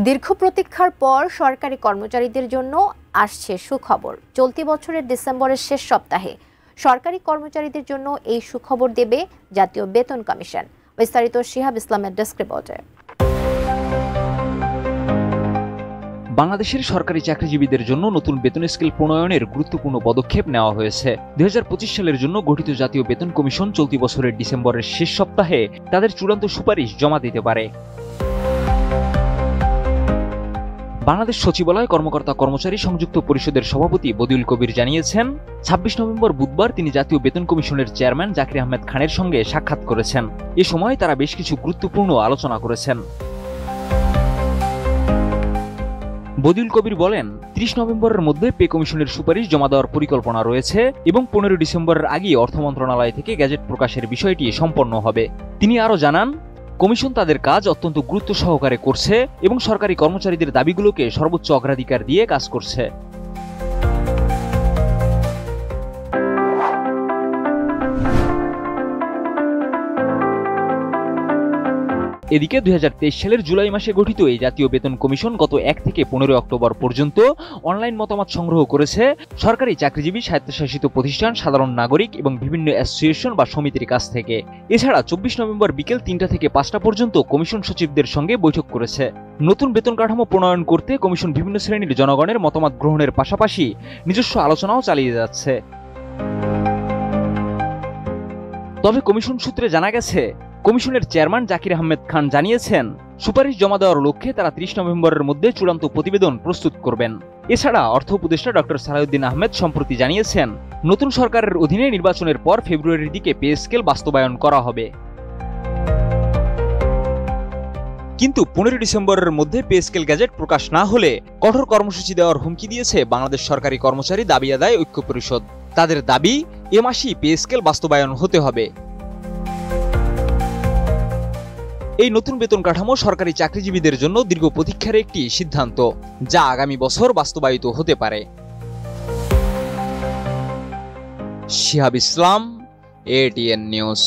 দীর্ঘ প্রতীক্ষার পর সরকারি কর্মচারীদের জন্য আসছে সুখবর। চলতি বছরের ডিসেম্বরের শেষ সপ্তাহে সরকারি কর্মচারীদের জন্য এই সুখবর দেবে জাতীয় বেতন কমিশন। বিস্তারিত শিহাব ইসলামের ডেস্ক রিপোর্টে। বাংলাদেশের সরকারি চাকরিজীবীদের জন্য নতুন বেতন স্কেল প্রণয়নের গুরুত্বপূর্ণ পদক্ষেপ নেওয়া হয়েছে। 2025 সালের জন্য গঠিত জাতীয় বেতন কমিশন চলতি বছরের ডিসেম্বরের শেষ সপ্তাহে তাদের চূড়ান্ত সুপারিশ জমা দিতে পারে। বাংলাদেশ সচিবালয় কর্মকর্তা কর্মচারী সংযুক্ত পরিষদের সভাপতি বদিউল কবির জানিয়েছেন, 26 নভেম্বর বুধবার তিনি জাতীয় বেতন কমিশনের চেয়ারম্যান জাকির আহমেদ খানের সঙ্গে সাক্ষাৎ করেছেন। এ সময় তারা বেশ কিছু গুরুত্বপূর্ণ আলোচনা করেছেন। বদিউল কবির বলেন, 30 নভেম্বরের মধ্যে পে কমিশনের সুপারিশ জমা দেওয়ার পরিকল্পনা রয়েছে এবং 15 ডিসেম্বরের আগে অর্থ মন্ত্রণালয় থেকে গ্যাজেট প্রকাশের বিষয়টি সম্পন্ন হবে। তিনি আরও জানান, কমিশন তাদের কাজ অত্যন্ত গুরুত্ব সহকারে করছে এবং সরকারি কর্মচারীদের দাবিগুলোকে সর্বোচ্চ অগ্রাধিকার দিয়ে কাজ করছে। এদিকে 2023 সালের জুলাই মাসে গঠিত এই জাতীয় বেতন কমিশন গত 1 থেকে 15 অক্টোবর পর্যন্ত অনলাইন মতামত সংগ্রহ করেছে সরকারি চাকরিজীবী, স্বায়ত্তশাসিত প্রতিষ্ঠান, সাধারণ নাগরিক এবং বিভিন্ন অ্যাসোসিয়েশন বা সমিতির কাছ থেকে। এছাড়া 24 নভেম্বর বিকেল 3টা থেকে 5টা পর্যন্ত কমিশন সচিবদের সঙ্গে বৈঠক করেছে। নতুন বেতন কাঠামো প্রণয়ন করতে কমিশন বিভিন্ন শ্রেণীর জনগণের মতামত গ্রহণের পাশাপাশি নিজস্ব আলোচনাও চালিয়ে যাচ্ছে। তবে কমিশন সূত্রে জানা গেছে, কমিশনের চেয়ারম্যান জাকির আহমেদ খান জানিয়েছেন, সুপারিশ জমা দেওয়ার লক্ষ্যে তারা 30 নভেম্বরের মধ্যে চূড়ান্ত প্রতিবেদন প্রস্তুত করবেন। এছাড়া অর্থ উপদেষ্টা ডক্টর সালাউদ্দিন আহমেদ সম্প্রতি জানিয়েছেন, নতুন সরকারের অধীনে নির্বাচনের পর ফেব্রুয়ারির দিকে পে স্কেল বাস্তবায়ন করা হবে। কিন্তু 15 ডিসেম্বরের মধ্যে পে স্কেল গ্যাজেট প্রকাশ না হলে কঠোর কর্মসূচি দেওয়ার হুমকি দিয়েছে বাংলাদেশ সরকারি কর্মচারী দাবি আদায় ঐক্য পরিষদ। তাদের দাবি, এ মাসেই পে স্কেল বাস্তবায়ন হতে হবে। এই নতুন বেতন কাঠামো সরকারি চাকরিজীবীদের জন্য দীর্ঘ প্রতীক্ষার একটি সিদ্ধান্ত, যা আগামী বছর বাস্তবায়িত হতে পারে। শিহাব ইসলাম, ATN নিউজ।